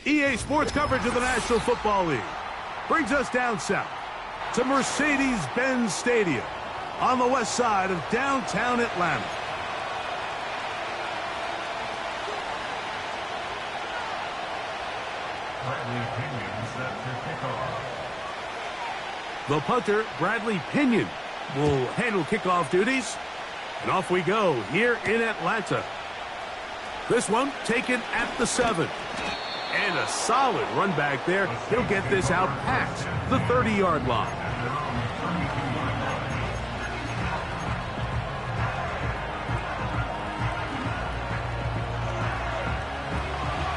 EA Sports coverage of the National Football League brings us down south to Mercedes-Benz Stadium on the west side of downtown Atlanta. The punter, Bradley Pinion, will handle kickoff duties. And off we go here in Atlanta. This one taken at the 7. And a solid run back there. He'll get this out past the 30-yard line.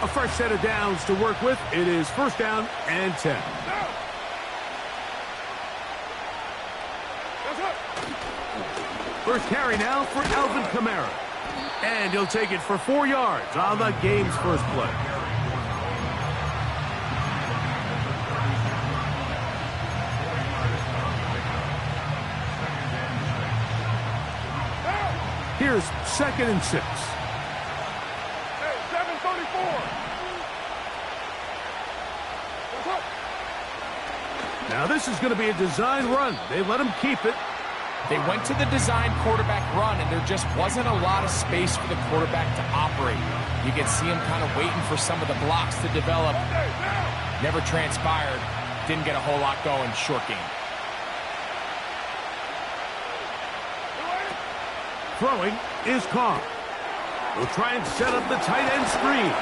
A fresh set of downs to work with. It is first down and 10. First carry now for Alvin Kamara. And he'll take it for 4 yards on the game's first play. Here's 2nd and 6. Hey, 7:34. Now this is going to be a design run. They let him keep it. They went to the design quarterback run, and there just wasn't a lot of space for the quarterback to operate. You could see him kind of waiting for some of the blocks to develop. Never transpired. Didn't get a whole lot going. Short game. Throwing is Carr. He'll try and set up the tight end screen.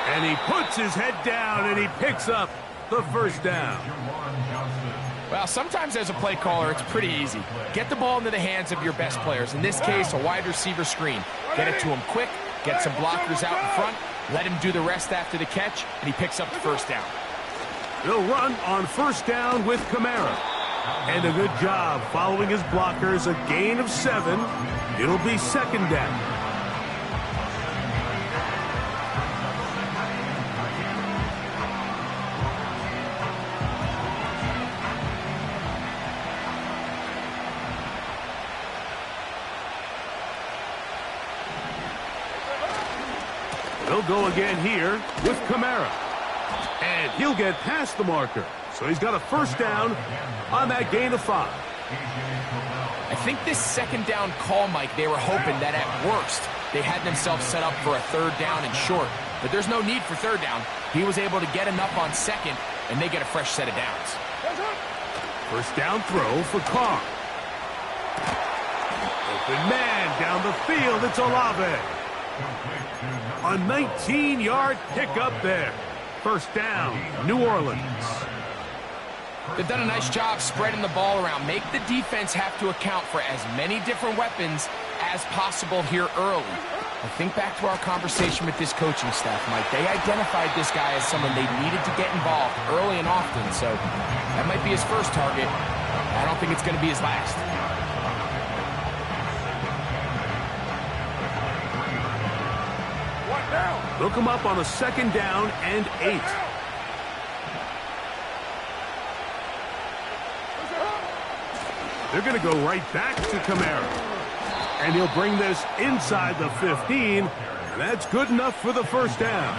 And he puts his head down, and he picks up the first down. Well, sometimes as a play caller, it's pretty easy. Get the ball into the hands of your best players. In this case, a wide receiver screen. Get it to him quick, get some blockers out in front, let him do the rest after the catch, and he picks up the first down. They'll run on first down with Kamara. And a good job following his blockers, a gain of 7. It'll be 2nd down. They'll go again here with Kamara. And he'll get past the marker. So he's got a first down on that gain of 5. I think this 2nd down call, Mike, they were hoping that at worst they had themselves set up for a 3rd down and short. But there's no need for 3rd down. He was able to get enough on 2nd, and they get a fresh set of downs. First down throw for Carr. Open man down the field. It's Olave. A 19-yard pickup there. First down, New Orleans. They've done a nice job spreading the ball around. Make the defense have to account for as many different weapons as possible here early. I think back to our conversation with this coaching staff, Mike. They identified this guy as someone they needed to get involved early and often, so that might be his first target. I don't think it's going to be his last. They'll come up on a 2nd down and 8. They're going to go right back to Kamara. And he'll bring this inside the 15. That's good enough for the first down.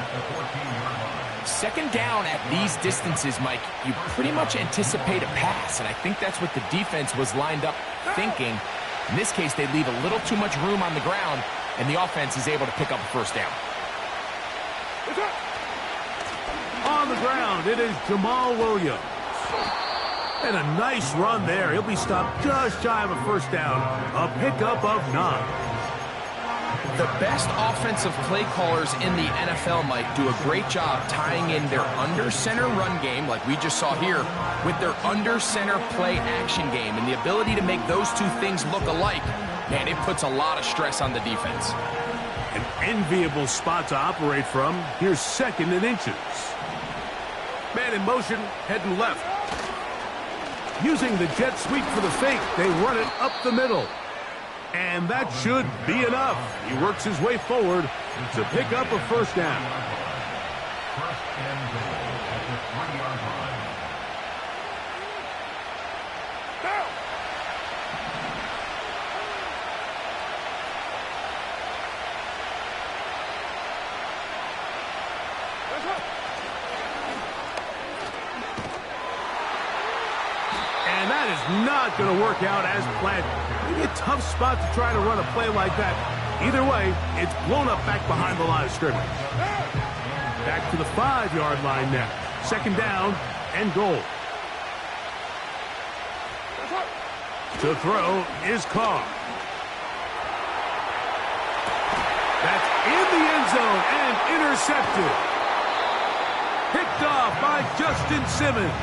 2nd down at these distances, Mike, you pretty much anticipate a pass, and I think that's what the defense was lined up thinking. In this case, they leave a little too much room on the ground, and the offense is able to pick up a first down. On the ground, it is Jamal Williams. And a nice run there. He'll be stopped just shy of a first down. A pickup of 9. The best offensive play callers in the NFL, Mike, do a great job tying in their under-center run game, like we just saw here, with their under-center play action game. And the ability to make those two things look alike, man, it puts a lot of stress on the defense. An enviable spot to operate from. Here's 2nd and inches. Man in motion, heading left. Using the jet sweep for the fake, they run it up the middle. And that should be enough. He works his way forward to pick up a first down. First and goal at the 3-yard line. Down. Let's go. That is not going to work out as planned. Maybe a tough spot to try to run a play like that. Either way, it's blown up back behind the line of scrimmage. Back to the 5-yard line now. Second down and goal. To throw is Carr. That's in the end zone and intercepted. Picked off by Justin Simmons.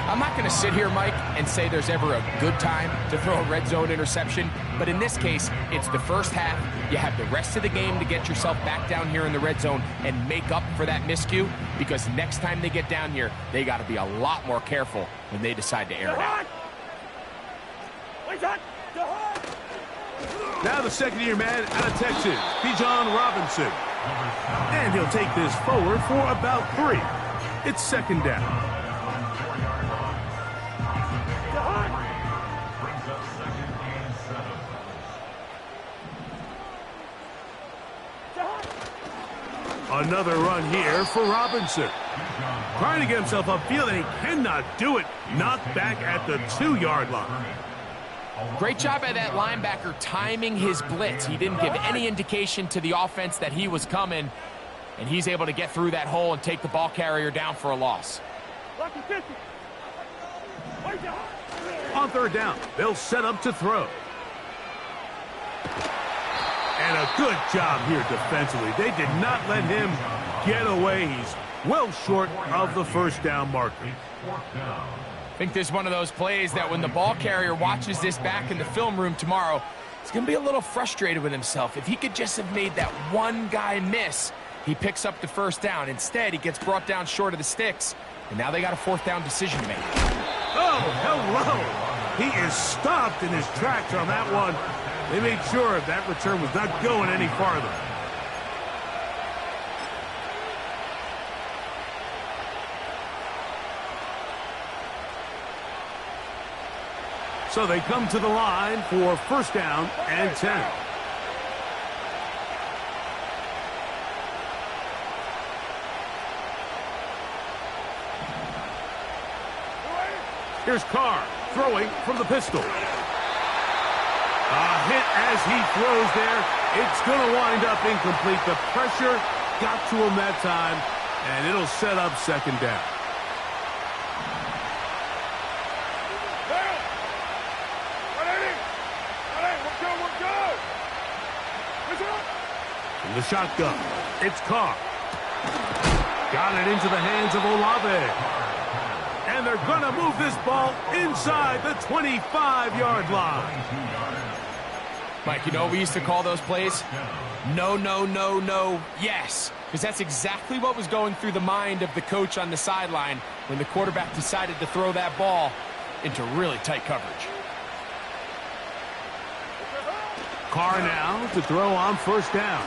I'm not going to sit here, Mike, and say there's ever a good time to throw a red zone interception, but in this case, it's the first half. You have the rest of the game to get yourself back down here in the red zone and make up for that miscue, because next time they get down here, they got to be a lot more careful when they decide to air it out. Now the second-year man out of Texas, Bijan Robinson. And he'll take this forward for about 3. It's second down. Another run here for Robinson. Trying to get himself upfield, and he cannot do it. Knocked back at the 2-yard line. Great job by that linebacker timing his blitz. He didn't give any indication to the offense that he was coming, and he's able to get through that hole and take the ball carrier down for a loss. On third down, they'll set up to throw. And a good job here defensively. They did not let him get away. He's well short of the first down marker. I think this is one of those plays that when the ball carrier watches this back in the film room tomorrow, he's going to be a little frustrated with himself. If he could just have made that one guy miss, he picks up the first down. Instead, he gets brought down short of the sticks, and now they got a fourth down decision to make. Oh, hello. He is stopped in his tracks on that one. They made sure that return was not going any farther. So they come to the line for first down and 10. Here's Carr throwing from the pistol. A hit as he throws there. It's going to wind up incomplete. The pressure got to him that time, and it'll set up second down. From the shotgun, it's Carr. Got it into the hands of Olave. And they're going to move this ball inside the 25-yard line. Mike, you know what we used to call those plays? No, no, no, no, yes. Because that's exactly what was going through the mind of the coach on the sideline when the quarterback decided to throw that ball into really tight coverage. Carr now to throw on first down.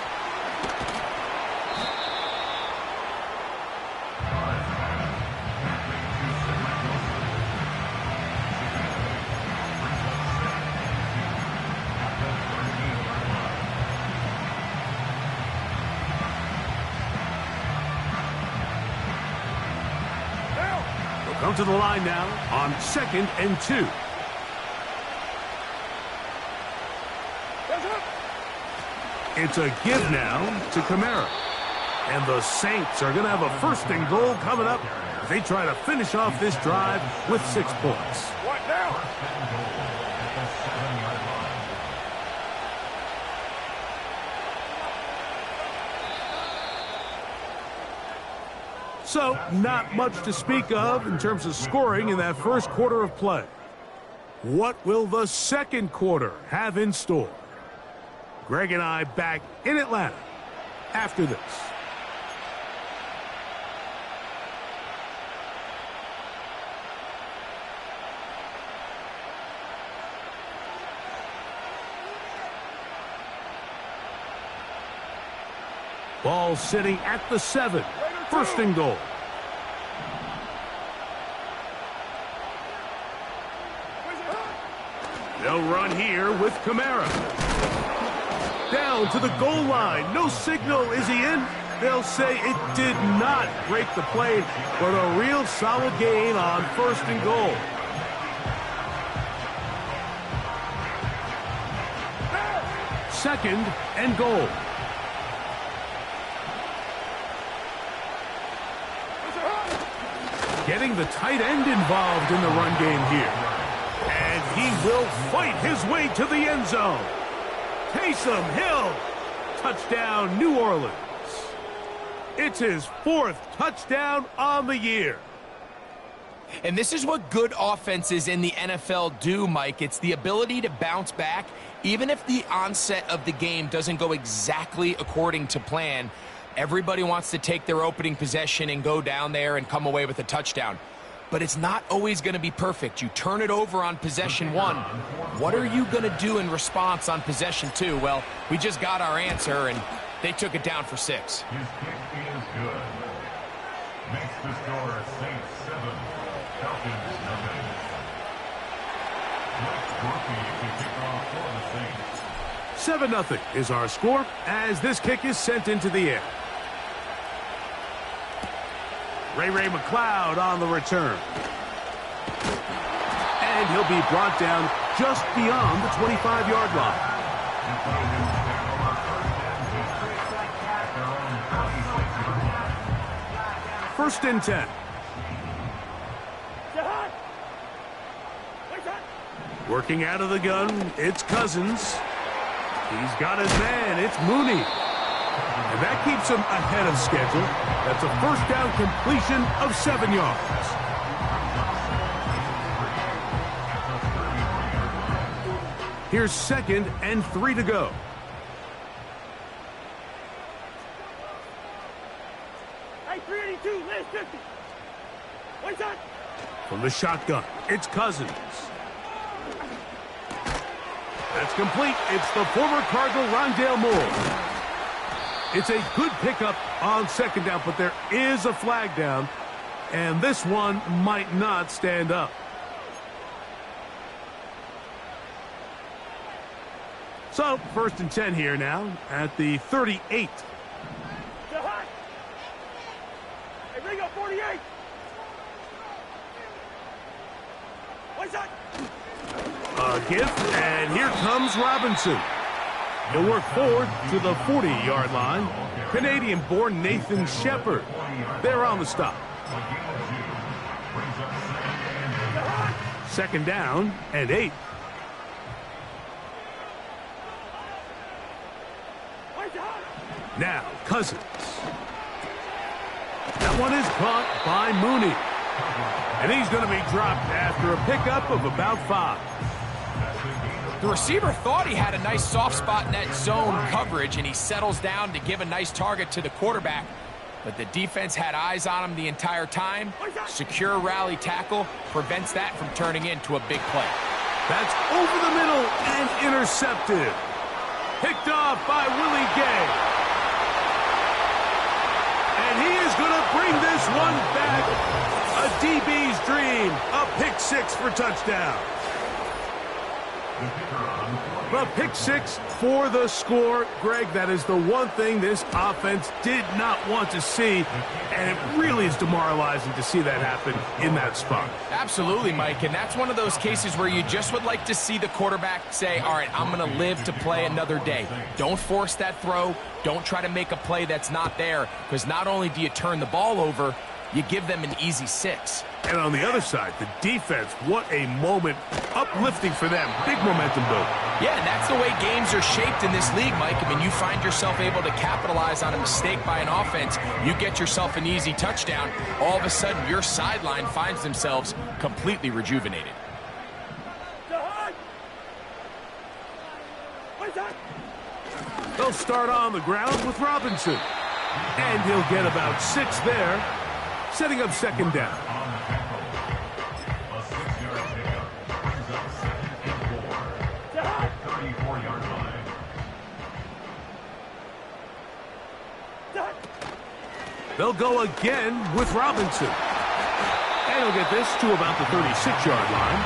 Come to the line now on second and 2. It's a give now to Kamara. And the Saints are going to have a first and goal coming up as they try to finish off this drive with 6 points. What now? So, not much to speak of in terms of scoring in that first quarter of play. What will the second quarter have in store? Greg and I back in Atlanta after this. Ball sitting at the 7. First and goal. They'll run here with Kamara. Down to the goal line. No signal. Is he in? They'll say it did not break the play, but a real solid gain on first and goal. second and goal. Getting the tight end involved in the run game here. And he will fight his way to the end zone. Taysom Hill. Touchdown, New Orleans. It's his 4th touchdown on the year. And this is what good offenses in the NFL do, Mike. It's the ability to bounce back, even if the onset of the game doesn't go exactly according to plan. Everybody wants to take their opening possession and go down there and come away with a touchdown. But it's not always going to be perfect. You turn it over on possession 1. What are you going to do in response on possession 2? Well, we just got our answer, and they took it down for 6. His kick is good. Makes the score Saints 7, Falcons nothing. Next rookie to kick off for the Saints. 7-0 is our score as this kick is sent into the air. Ray McLeod on the return. And he'll be brought down just beyond the 25-yard line. First and 10. Working out of the gun, it's Cousins. He's got his man, it's Mooney. And that keeps him ahead of schedule. That's a first down completion of 7 yards. Here's 2nd and 3 to go. Hey, 382, last 50. What's that? From the shotgun, it's Cousins. That's complete. It's the former Cardinal Rondale Moore. It's a good pickup on 2nd down, but there is a flag down, and this one might not stand up. So, 1st and 10 here now at the 38. Hey, bring up 48. What's that? A gift, and here comes Robinson. He'll work forward to the 40-yard line. Canadian-born Nathan Shepard. They're on the stop. 2nd down and 8. Now, Cousins. That one is caught by Mooney. And he's going to be dropped after a pickup of about 5. The receiver thought he had a nice soft spot in that zone coverage, and he settles down to give a nice target to the quarterback. But the defense had eyes on him the entire time. Secure rally tackle prevents that from turning into a big play. That's over the middle and intercepted. Picked off by Willie Gay. And he is going to bring this one back. A DB's dream. A pick 6 for touchdown. The pick 6 for the score. Greg, that is the one thing this offense did not want to see, and it really is demoralizing to see that happen in that spot. Absolutely, Mike, and that's one of those cases where you just would like to see the quarterback say, all right, I'm going to live to play another day. Don't force that throw. Don't try to make a play that's not there, because not only do you turn the ball over, you give them an easy 6. And on the other side, the defense, what a moment. Uplifting for them. Big momentum build. Yeah, and that's the way games are shaped in this league, Mike. I mean, you find yourself able to capitalize on a mistake by an offense. You get yourself an easy touchdown. All of a sudden, your sideline finds themselves completely rejuvenated. They'll start on the ground with Robinson. And he'll get about 6 there, setting up 2nd down. They'll go again with Robinson. And he'll get this to about the 36-yard line.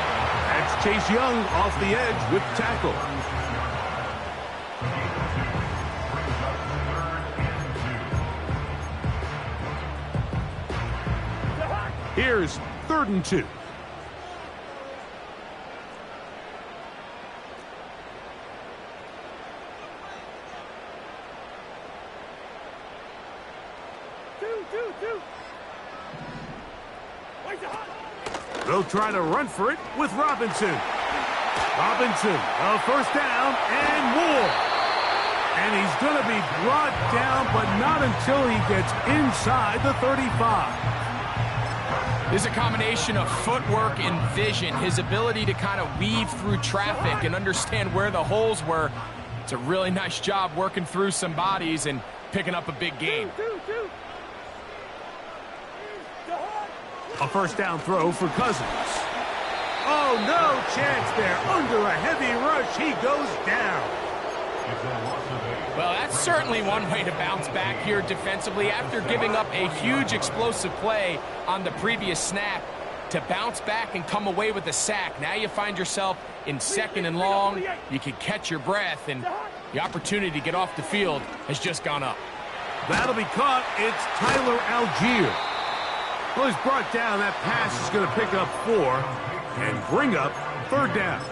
That's Chase Young off the edge with the tackle. Here's 3rd and 2. Two. Where's the hot? They'll try to run for it with Robinson. Robinson, a first down and more. And he's going to be brought down, but not until he gets inside the 35. This is a combination of footwork and vision, his ability to kind of weave through traffic and understand where the holes were. It's a really nice job working through some bodies and picking up a big gain. Two. A first down throw for Cousins. Oh, no chance there. Under a heavy rush, he goes down. Well, that's certainly one way to bounce back here defensively after giving up a huge explosive play on the previous snap. To bounce back and come away with a sack. Now you find yourself in second and long. You can catch your breath, and the opportunity to get off the field has just gone up. That'll be caught. It's Tyler Algier. Well, he's brought down. That pass is going to pick up 4 and bring up third down.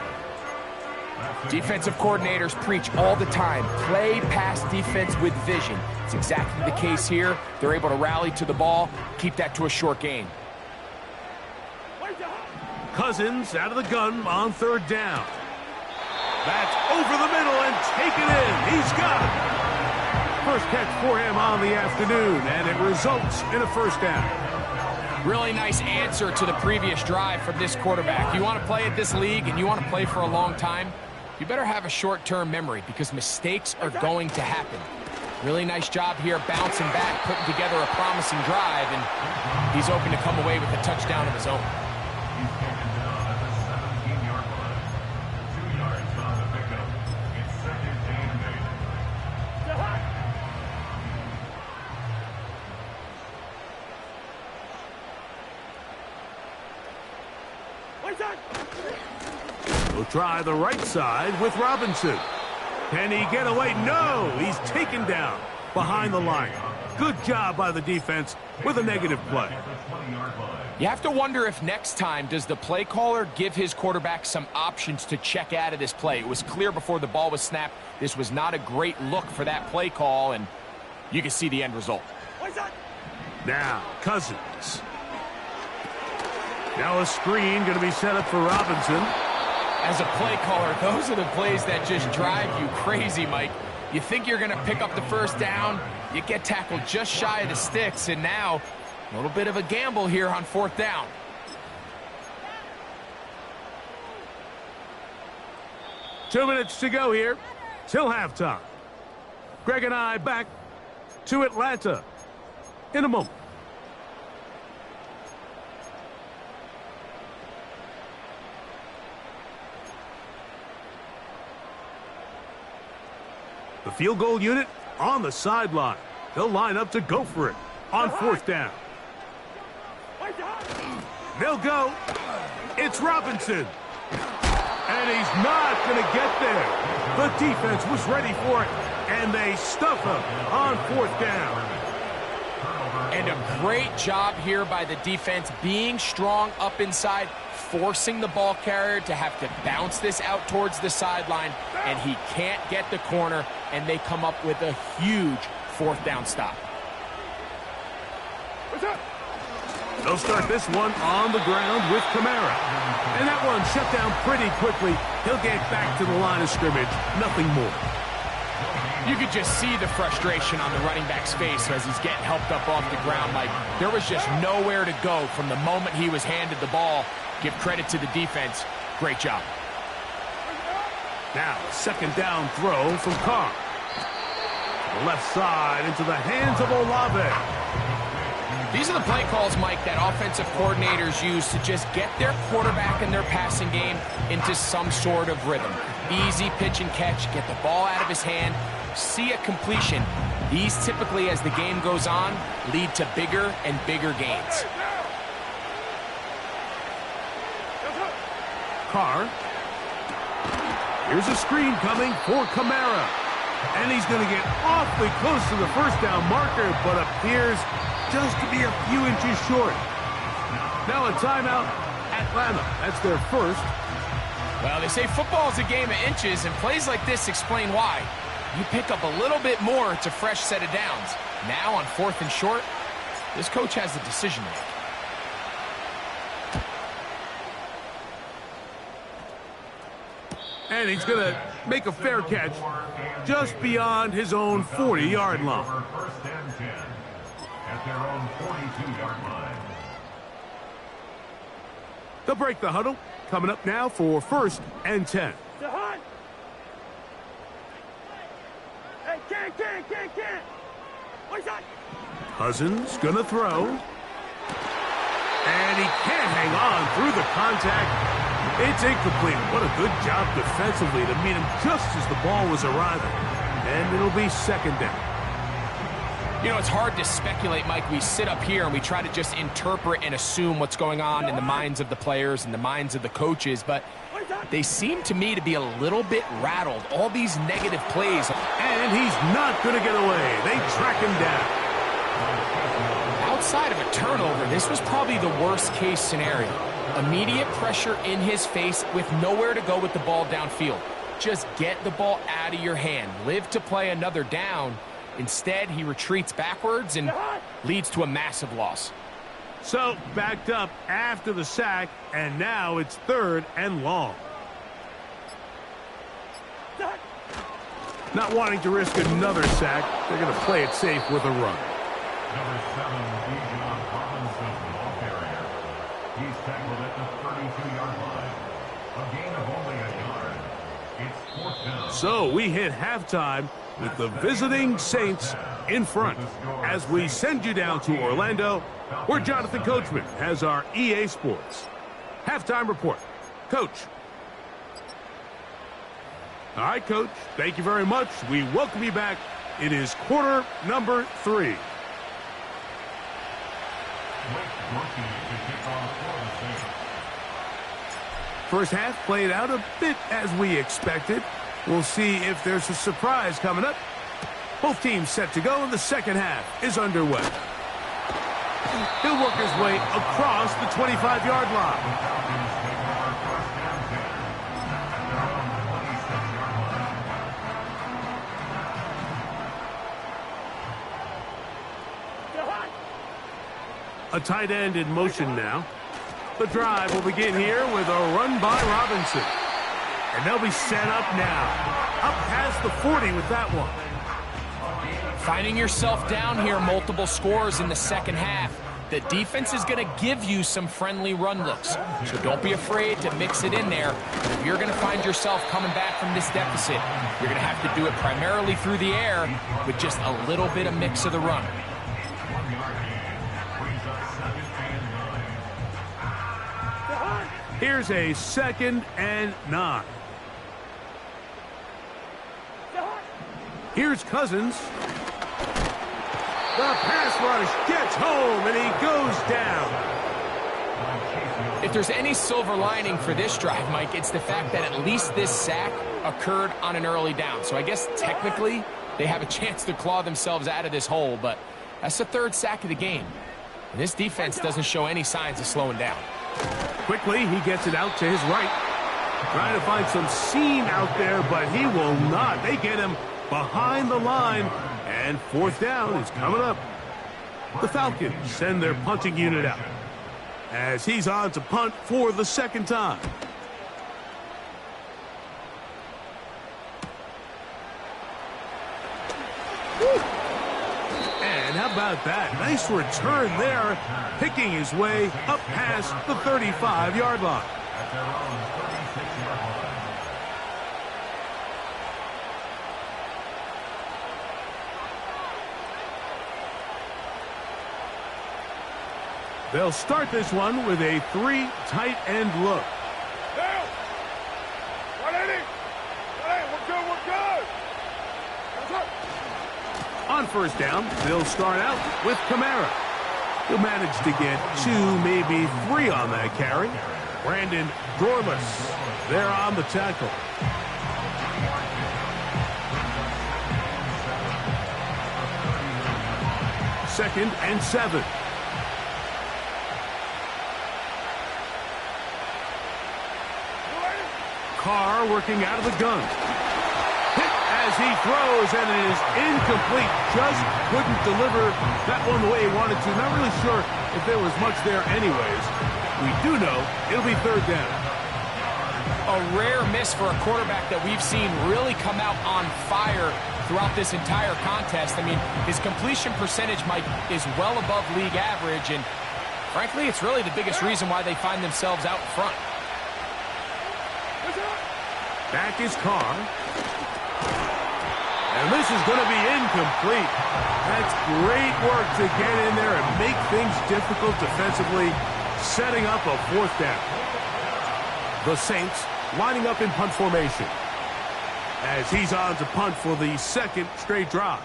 Defensive coordinators preach all the time, play pass defense with vision. It's exactly the case here. They're able to rally to the ball, keep that to a short gain. Cousins out of the gun on third down. That's over the middle and taken in. He's got it. First catch for him on the afternoon, and it results in a first down. Really nice answer to the previous drive from this quarterback. You want to play at this league and you want to play for a long time, you better have a short-term memory because mistakes are going to happen. Really nice job here bouncing back, putting together a promising drive, and he's open to come away with a touchdown of his own. He's taken down at the 17-yard line. 2 yards on the pickup. It's second and 8. We'll try the right side with Robinson. Can he get away? No, he's taken down behind the line. Good job by the defense with a negative play. You have to wonder if next time does the play caller give his quarterback some options to check out of this play. It was clear before the ball was snapped this was not a great look for that play call, and you can see the end result. Now, Cousins. Now a screen going to be set up for Robinson. As a play caller, those are the plays that just drive you crazy, Mike. You think you're going to pick up the first down, you get tackled just shy of the sticks, and now a little bit of a gamble here on fourth down. Two minutes to go here till halftime. Greg and I back to Atlanta in a moment. The field goal unit on the sideline. They'll line up to go for it on fourth down. They'll go. It's Robinson. And he's not going to get there. The defense was ready for it, and they stuff him on fourth down. And a great job here by the defense being strong up inside, forcing the ball carrier to have to bounce this out towards the sideline, and he can't get the corner, and they come up with a huge fourth down stop. They'll start this one on the ground with Kamara. And that one shut down pretty quickly. He'll get back to the line of scrimmage. Nothing more. You could just see the frustration on the running back's face as he's getting helped up off the ground. Like, there was just nowhere to go from the moment he was handed the ball. Give credit to the defense. Great job. Now, second down throw from Carr. The left side into the hands of Olave. These are the play calls, Mike, that offensive coordinators use to just get their quarterback and their passing game into some sort of rhythm. Easy pitch and catch, get the ball out of his hand, see a completion. These typically, as the game goes on, lead to bigger and bigger gains. Carr. Here's a screen coming for Kamara. And he's going to get awfully close to the first down marker, but appears just to be a few inches short. Now a timeout, Atlanta. That's their first. Well, they say football is a game of inches, and plays like this explain why. You pick up a little bit more, it's a fresh set of downs. Now on fourth and short, This coach has a decision to make. And he's going to make a fair catch just beyond his own 40-yard line. First and 10 at their own 42-yard line. They'll break the huddle. Coming up now for first and 10. Jahan! Hey, can't! What's that? Cousins going to throw. And he can't hang on through the contact. It's incomplete. What a good job defensively to meet him just as the ball was arriving. And it'll be second down. You know, it's hard to speculate, Mike. We sit up here and we try to just interpret and assume what's going on in the minds of the players and the minds of the coaches, but they seem to me to be a little bit rattled. All these negative plays. And he's not going to get away. They track him down. Outside of a turnover, this was probably the worst-case scenario. Immediate pressure in his face with nowhere to go with the ball downfield. Just get the ball out of your hand. Live to play another down. Instead, he retreats backwards and leads to a massive loss. So, backed up after the sack, and now it's third and long. Not wanting to risk another sack, they're going to play it safe with a run. Number 7, Bijan Robinson, ball carrier. He's tackled at the 32-yard line. A gain of only a yard. It's fourth down. So we hit halftime with the visiting Saints in front. As we send you down to Orlando, where Jonathan Coachman has our EA Sports halftime report. Coach. All right, Coach. Thank you very much. We welcome you back. It is quarter number 3. First half played out a bit as we expected. We'll see if there's a surprise coming up. Both teams set to go, and the second half is underway. He'll work his way across the 25-yard line. A tight end in motion now. The drive will begin here with a run by Robinson. And they'll be set up now. Up past the 40 with that one. Finding yourself down here, multiple scores in the second half. The defense is going to give you some friendly run looks. So don't be afraid to mix it in there. If you're going to find yourself coming back from this deficit, you're going to have to do it primarily through the air with just a little bit of mix of the run. Here's a 2nd and 9. Here's Cousins. The pass rush gets home, and he goes down. If there's any silver lining for this drive, Mike, it's the fact that at least this sack occurred on an early down. So I guess technically they have a chance to claw themselves out of this hole, but that's the 3rd sack of the game. And this defense doesn't show any signs of slowing down. Quickly, he gets it out to his right. Trying to find some seam out there, but he will not. They get him behind the line, and 4th down is coming up. The Falcons send their punting unit out as he's on to punt for the 2nd time. And how about that? Nice return there, picking his way up past the 35-yard line. At their own 36-yard line. They'll start this one with a 3 tight end look. Down. What inning? We're good. On first down, they'll start out with Kamara. He'll manage to get 2, maybe 3 on that carry. Brandon Dorless there on the tackle. Second and 7. Carr working out of the gun. Hit as he throws, and it is incomplete. Just couldn't deliver that one the way he wanted to. Not really sure if there was much there anyways. We do know it'll be third down. A rare miss for a quarterback that we've seen really come out on fire throughout this entire contest. I mean, his completion percentage, Mike, is well above league average, and frankly, it's really the biggest reason why they find themselves out front. Back is Carr. And this is going to be incomplete. That's great work to get in there and make things difficult defensively, setting up a fourth down. The Saints lining up in punt formation as he's on to punt for the second straight drive.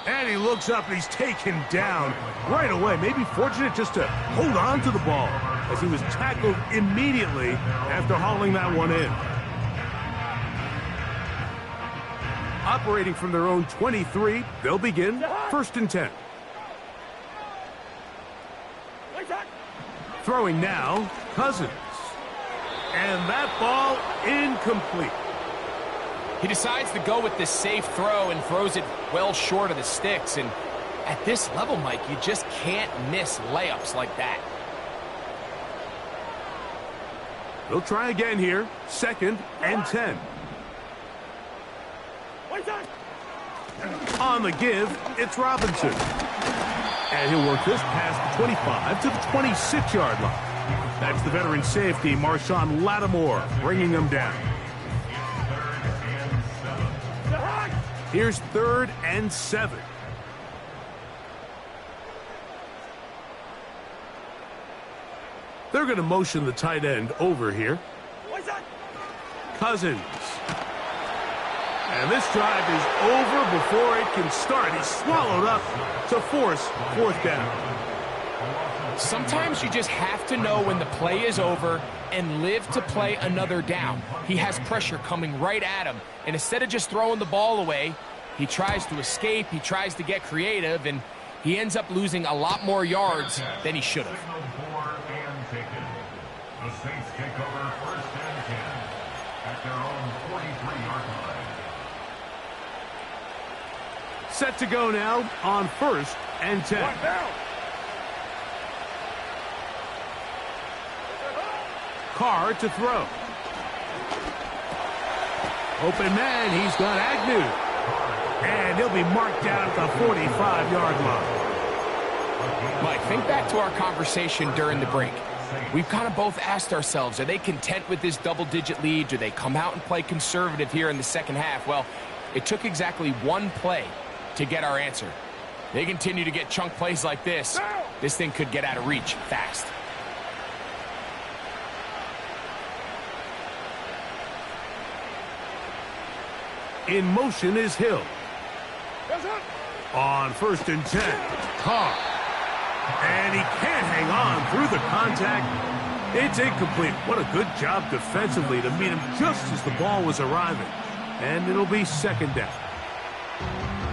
And he looks up and he's taken down right away. Maybe fortunate just to hold on to the ball as he was tackled immediately after hauling that one in. Operating from their own 23, they'll begin 1st and 10. Throwing now, Cousins. And that ball incomplete. He decides to go with this safe throw and throws it well short of the sticks. And at this level, Mike, you just can't miss layups like that. They'll try again here. 2nd and 10. On the give, it's Robinson. And he'll work this past the 25 to the 26-yard line. That's the veteran safety, Marshawn Lattimore, bringing them down. Here's 3rd and 7. They're going to motion the tight end over here. Cousins. And this drive is over before it can start. He's swallowed up to force 4th down. Sometimes you just have to know when the play is over and live to play another down. He has pressure coming right at him, and instead of just throwing the ball away, he tries to escape, he tries to get creative, and he ends up losing a lot more yards than he should have. The Saints take over 1st and 10 at their own 43-yard line. Set to go now on 1st and 10. Carr to throw. Open man, he's got Agnew. And he'll be marked down at the 45-yard line. Mike, think back to our conversation during the break. We've kind of both asked ourselves, are they content with this double-digit lead? Do they come out and play conservative here in the second half? Well, it took exactly one play to get our answer. They continue to get chunk plays like this. This thing could get out of reach fast. In motion is Hill. On 1st and 10, Carr. And he can't hang on through the contact. It's incomplete. What a good job defensively to meet him just as the ball was arriving. And it'll be 2nd down.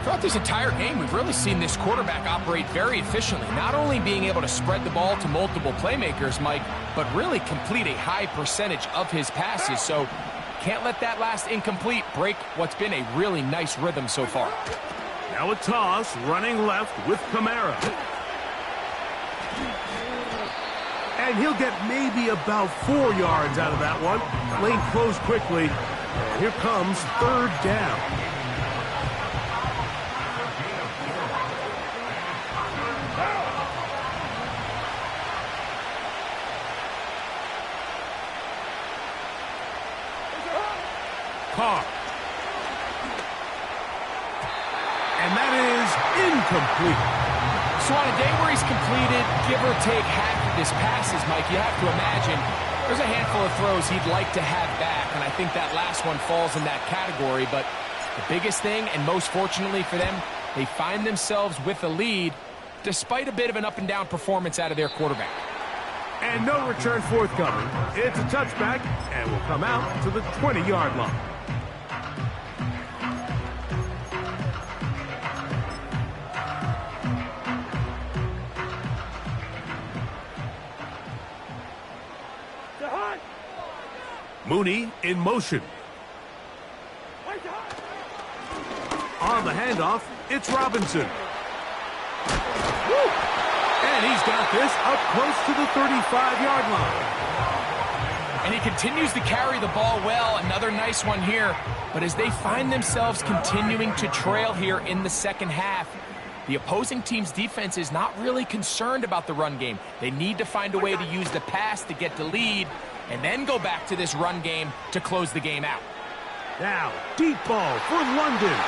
Throughout this entire game, we've really seen this quarterback operate very efficiently, not only being able to spread the ball to multiple playmakers, Mike, but really complete a high percentage of his passes. So can't let that last incomplete break what's been a really nice rhythm so far. Now a toss, running left with Kamara. And he'll get maybe about 4 yards out of that one. Lane closed quickly. And here comes 3rd down. Carr. And that is incomplete. So on a day where he's completed, give or take half of his passes, Mike, you have to imagine there's a handful of throws he'd like to have back, and I think that last one falls in that category. But the biggest thing, and most fortunately for them, they find themselves with a lead despite a bit of an up-and-down performance out of their quarterback. And no return forthcoming. It's a touchback, and will come out to the 20-yard line. Hot. Mooney in motion. the handoff, it's Robinson. Woo! And he's got this up close to the 35-yard line. And he continues to carry the ball well. Another nice one here. But as they find themselves continuing to trail here in the second half, the opposing team's defense is not really concerned about the run game. They need to find a way to use the pass to get the lead and then go back to this run game to close the game out. Now, deep ball for London.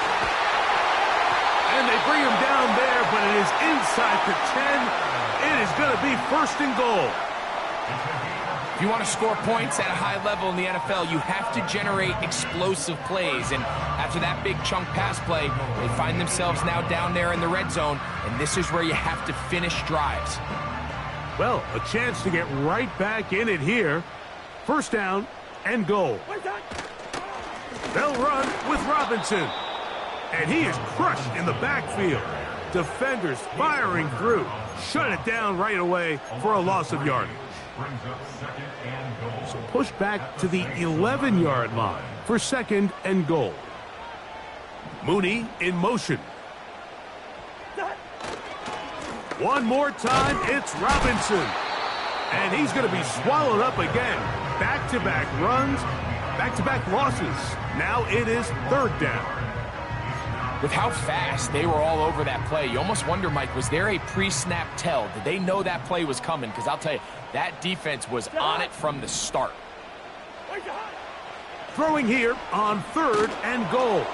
And they bring him down there, but it is inside the 10. It is going to be first and goal. If you want to score points at a high level in the NFL, you have to generate explosive plays. And after that big chunk pass play, they find themselves now down there in the red zone, and this is where you have to finish drives. Well, a chance to get right back in it here. First down and goal. They'll run with Robinson. And he is crushed in the backfield. Defenders firing through. Shut it down right away for a loss of yardage. So push back to the 11-yard line for second and goal. Mooney in motion. One more time, it's Robinson. And he's going to be swallowed up again. Back-to-back runs, back-to-back losses. Now it is third down. With how fast they were all over that play, you almost wonder, Mike, was there a pre-snap tell? Did they know that play was coming? Because I'll tell you, that defense was on it from the start. Throwing here on third and goal.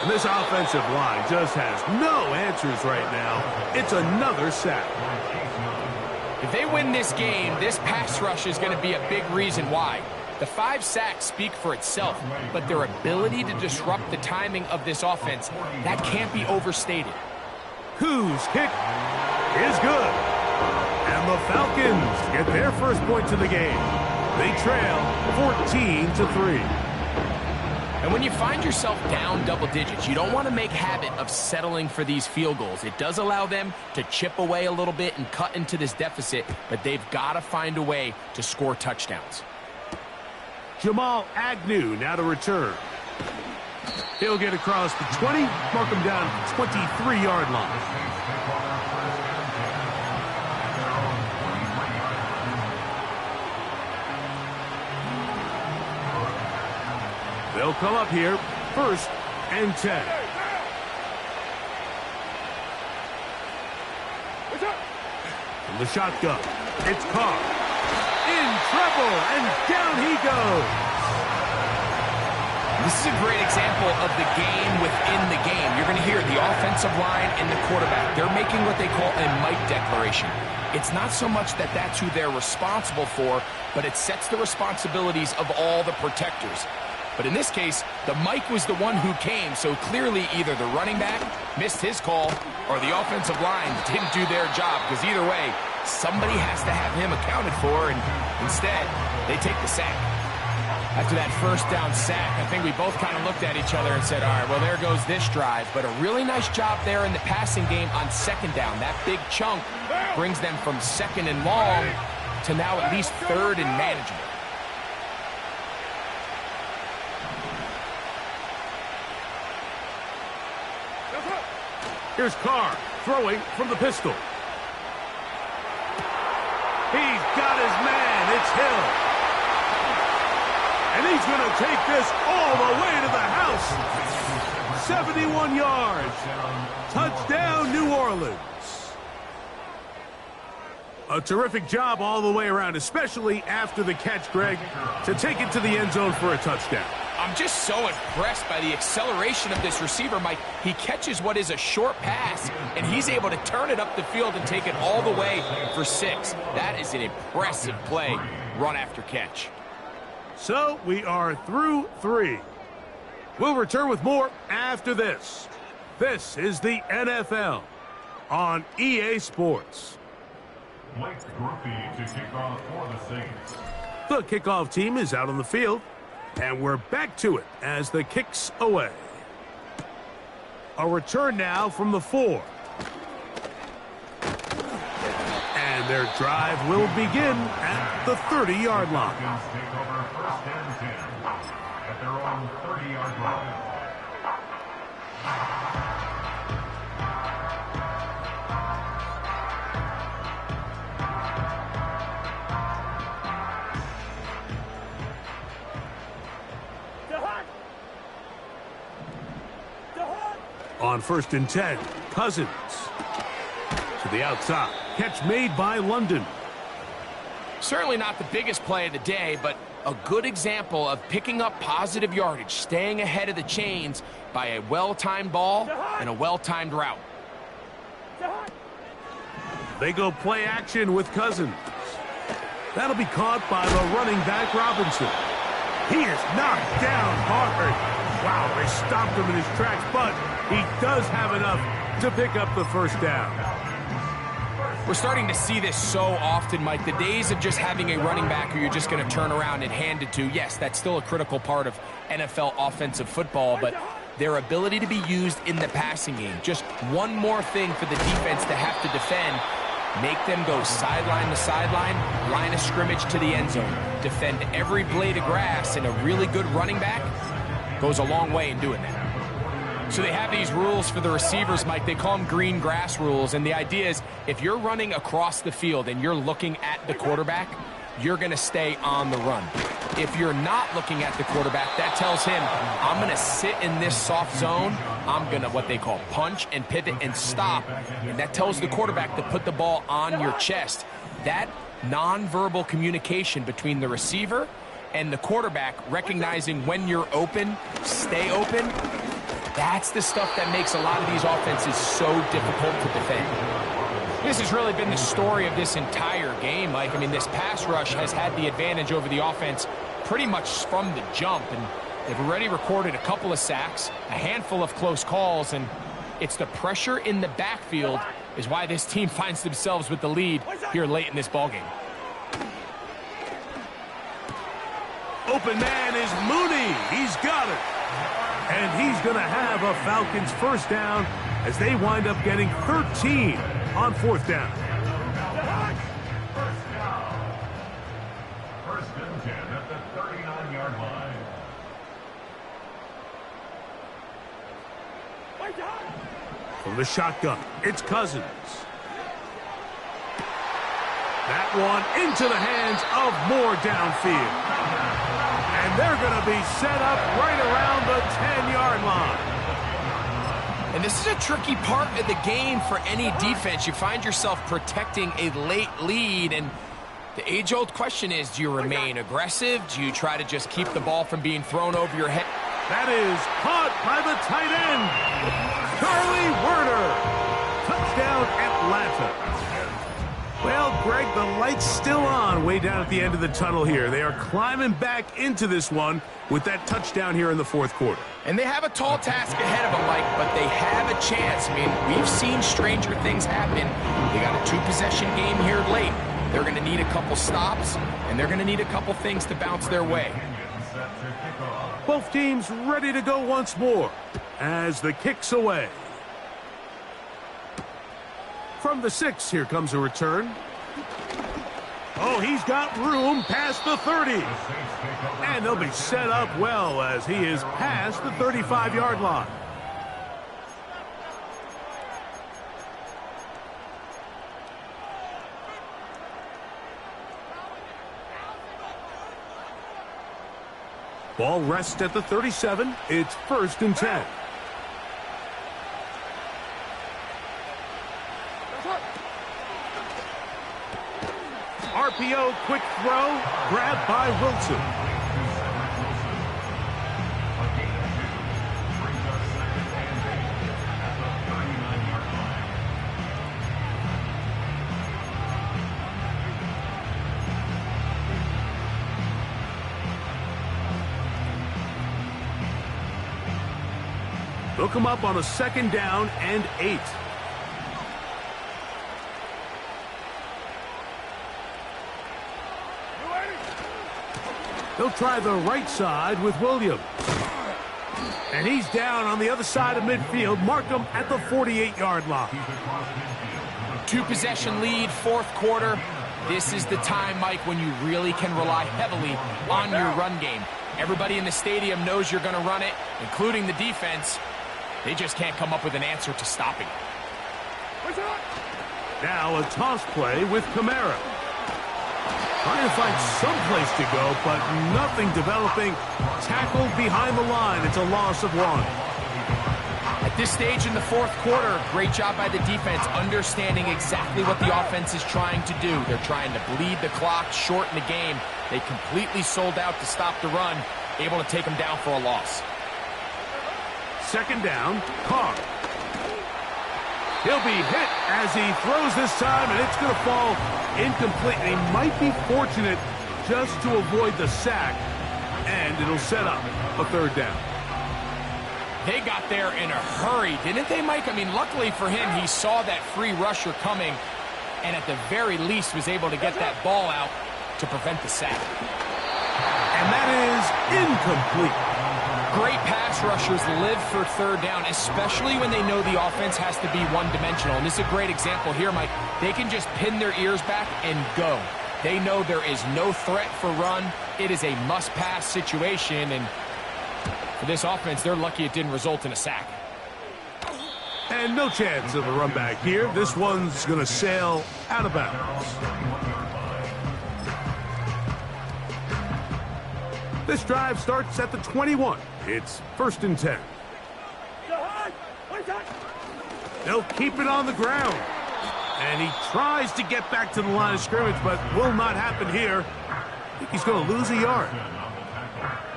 And this offensive line just has no answers right now. It's another sack. If they win this game, this pass rush is going to be a big reason why. The 5 sacks speak for itself, but their ability to disrupt the timing of this offense, that can't be overstated. Whose kick is good. And the Falcons get their first points of the game. They trail 14-3. And when you find yourself down double digits, you don't want to make habit of settling for these field goals. It does allow them to chip away a little bit and cut into this deficit, but they've got to find a way to score touchdowns. Jamal Agnew now to return. He'll get across the 20, mark him down at the 23-yard line. They'll come up here, first and 10. From the shotgun, it's Carr. In trouble, and down he goes. This is a great example of the game within the game. You're going to hear the offensive line and the quarterback. They're making what they call a Mike declaration. It's not so much that that's who they're responsible for, but it sets the responsibilities of all the protectors. But in this case, the Mike was the one who came, so clearly either the running back missed his call or the offensive line didn't do their job, because either way, somebody has to have him accounted for, and instead, they take the sack. After that first down sack, I think we both kind of looked at each other and said, all right, well, there goes this drive. But a really nice job there in the passing game on second down. That big chunk brings them from second and long to now at least third and manageable. Here's Carr throwing from the pistol. He's got his man. It's Hill. And he's going to take this all the way to the house. 71 yards. Touchdown, New Orleans. A terrific job all the way around, especially after the catch, Greg, to take it to the end zone for a touchdown. I'm just so impressed by the acceleration of this receiver, Mike. He catches what is a short pass, and he's able to turn it up the field and take it all the way for 6. That is an impressive play, run after catch. So we are through 3. We'll return with more after this. This is the NFL on EA Sports. Blake Grupe to kick off for the Saints. The kickoff team is out on the field. And we're back to it as the kick's away. A return now from the 4. And their drive will begin at the 30-yard line. Falcons take over first and 10 at their own 30-yard line. on 1st and 10. Cousins to the outside. Catch made by London. Certainly not the biggest play of the day, but a good example of picking up positive yardage, staying ahead of the chains by a well-timed ball and a well-timed route. They go play action with Cousins. That'll be caught by the running back, Robinson. He is knocked down hard. Wow, they stopped him in his tracks, but he does have enough to pick up the first down. We're starting to see this so often, Mike. The days of just having a running back who you're just going to turn around and hand it to, yes, that's still a critical part of NFL offensive football, but their ability to be used in the passing game, just one more thing for the defense to have to defend, make them go sideline to sideline, line of scrimmage to the end zone, defend every blade of grass, and a really good running back goes a long way in doing that. So they have these rules for the receivers, Mike. They call them green grass rules, and the idea is if you're running across the field and you're looking at the quarterback, you're going to stay on the run. If you're not looking at the quarterback, that tells him, I'm going to sit in this soft zone. I'm going to what they call punch and pivot and stop, and that tells the quarterback to put the ball on your chest. That nonverbal communication between the receiver and the quarterback, recognizing when you're open, stay open, that's the stuff that makes a lot of these offenses so difficult to defend. This has really been the story of this entire game, Mike. I mean, this pass rush has had the advantage over the offense pretty much from the jump, and they've already recorded a couple of sacks, a handful of close calls, and it's the pressure in the backfield is why this team finds themselves with the lead here late in this ballgame. Open man is Mooney. He's got it. And he's going to have a Falcons first down as they wind up getting 13 on 4th down. First and 10 at the 39-yard line. From the shotgun, it's Cousins. That one into the hands of Moore downfield. And they're going to be set up right around the 10-yard line. And this is a tricky part of the game for any defense. You find yourself protecting a late lead, and the age-old question is, do you remain aggressive? Do you try to just keep the ball from being thrown over your head? That is caught by the tight end, Charlie Werner. Touchdown, Atlanta. Well, Greg, the light's still on way down at the end of the tunnel here. They are climbing back into this one with that touchdown here in the 4th quarter. And they have a tall task ahead of them, Mike, but they have a chance. I mean, we've seen stranger things happen. They got a 2-possession game here late. They're going to need a couple stops, and they're going to need a couple things to bounce their way. Both teams ready to go once more as the kick's away. From the 6, here comes a return. Oh, he's got room past the 30. And they'll be set up well as he is past the 35-yard line. Ball rests at the 37. It's 1st and 10. RPO, quick throw, grabbed by Wilson. They'll come up on a 2nd down and 8. They'll try the right side with Williams. And he's down on the other side of midfield. Mark him at the 48-yard line. 2-possession lead, 4th quarter. This is the time, Mike, when you really can rely heavily on your run game. Everybody in the stadium knows you're going to run it, including the defense. They just can't come up with an answer to stopping it. Now a toss play with Kamara. Trying to find some place to go, but nothing developing. Tackled behind the line. It's a loss of 1. I At this stage in the fourth quarter, great job by the defense understanding exactly what the offense is trying to do. They're trying to bleed the clock, shorten the game. They completely sold out to stop the run, able to take them down for a loss. Second down, Carr. He'll be hit as he throws this time, and it's going to fall incomplete. He might be fortunate just to avoid the sack, and it'll set up a third down. They got there in a hurry, didn't they, Mike? I mean, luckily for him, he saw that free rusher coming, and at the very least was able to get that ball out to prevent the sack. And that is incomplete. Great pass rushers live for third down, especially when they know the offense has to be one-dimensional. And this is a great example here, Mike. They can just pin their ears back and go. They know there is no threat for run. It is a must-pass situation, and for this offense, they're lucky it didn't result in a sack. And no chance of a run back here. This one's going to sail out of bounds. This drive starts at the 21. It's 1st and 10. They'll keep it on the ground. And he tries to get back to the line of scrimmage, but will not happen here. I think he's going to lose a yard.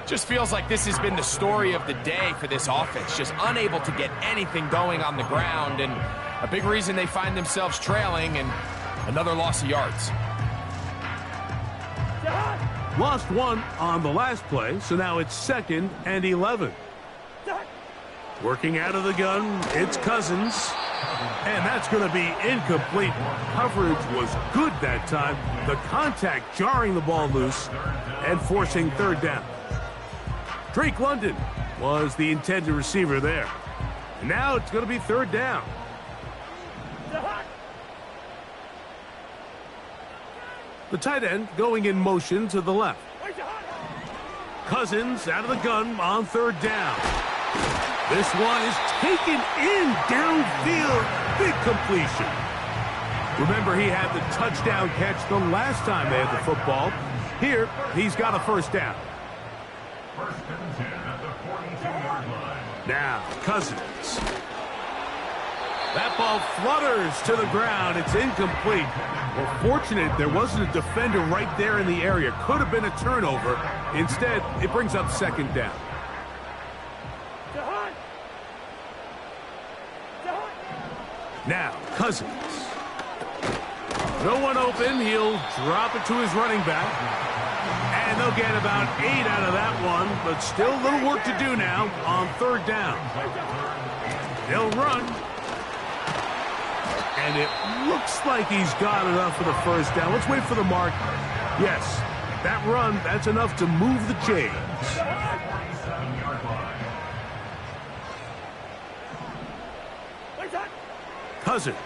Just feels like this has been the story of the day for this offense. Just unable to get anything going on the ground. And a big reason they find themselves trailing, and another loss of yards. Lost one on the last play, so now it's 2nd and 11. Working out of the gun, it's Cousins. And that's going to be incomplete. Coverage was good that time. The contact jarring the ball loose and forcing third down. Drake London was the intended receiver there. And now it's going to be third down. The tight end going in motion to the left. Cousins out of the gun on third down. This one is taken in downfield. Big completion. Remember, he had the touchdown catch the last time they had the football. Here, he's got a first down. 1st and 10 at the 42-yard line. Now, Cousins. That ball flutters to the ground. It's incomplete. Well, fortunate there wasn't a defender right there in the area. Could have been a turnover. Instead, it brings up 2nd down. Now, Cousins. No one open. He'll drop it to his running back. And they'll get about 8 out of that one, but still a little work to do now on third down. They'll run. And it looks like he's got enough for the first down. Let's wait for the mark. Yes, that run, that's enough to move the chains. Cousins.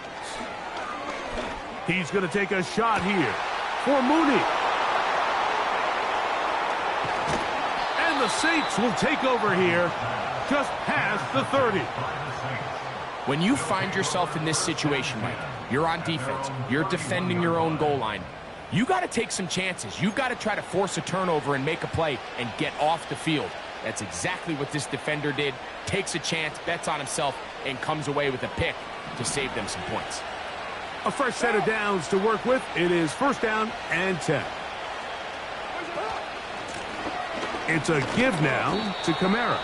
He's going to take a shot here for Mooney. And the Saints will take over here just past the 30. When you find yourself in this situation, Mike, you're on defense, you're defending your own goal line, you got to take some chances. You got to try to force a turnover and make a play and get off the field. That's exactly what this defender did. Takes a chance, bets on himself, and comes away with a pick to save them some points. A fresh set of downs to work with. It is 1st down and 10. It's a give now to Kamara.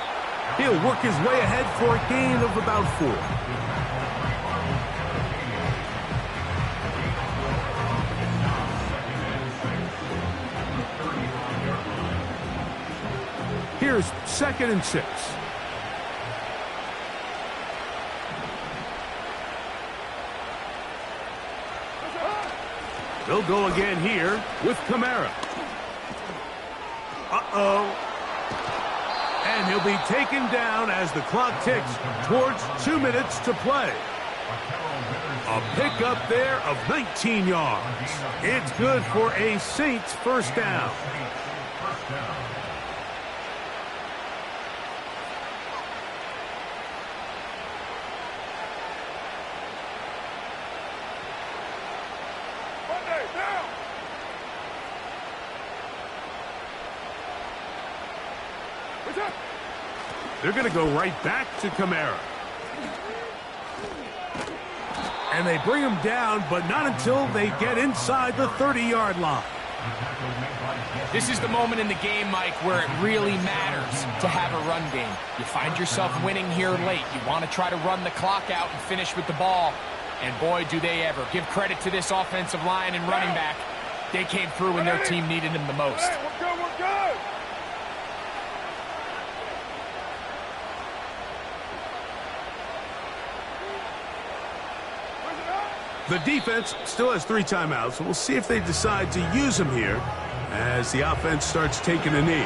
He'll work his way ahead for a gain of about 4. Here's 2nd and 6. They'll go again here with Kamara. Uh-oh. And he'll be taken down as the clock ticks towards 2 minutes to play. A pickup there of 19 yards. It's good for a Saints first down. They're going to go right back to Kamara. And they bring him down, but not until they get inside the 30-yard line. This is the moment in the game, Mike, where it really matters to have a run game. You find yourself winning here late. You want to try to run the clock out and finish with the ball. And boy, do they ever. Give credit to this offensive line and running back. They came through when their team needed them the most. Hey, we're good, we're good. The defense still has 3 timeouts, so we'll see if they decide to use them here as the offense starts taking a knee.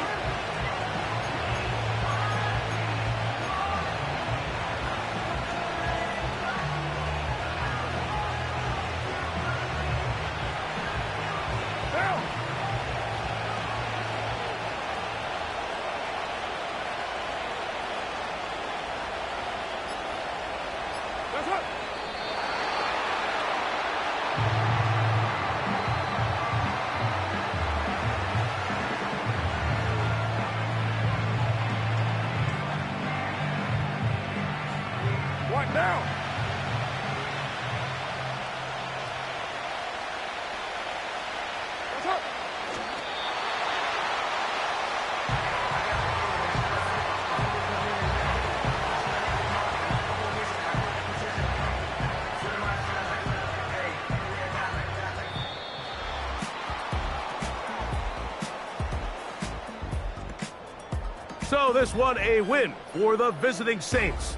What now? What's up? So this one a win for the visiting Saints.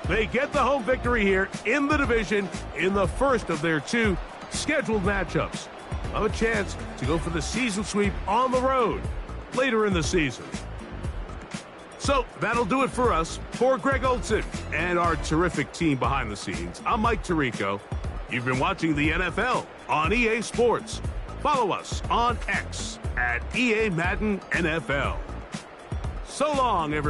They get the home victory here in the division in the first of their 2 scheduled matchups. Have a chance to go for the season sweep on the road later in the season. So that'll do it for us. For Greg Olson and our terrific team behind the scenes, I'm Mike Tirico. You've been watching the NFL on EA Sports. Follow us on X at EA Madden NFL. So long, everyone.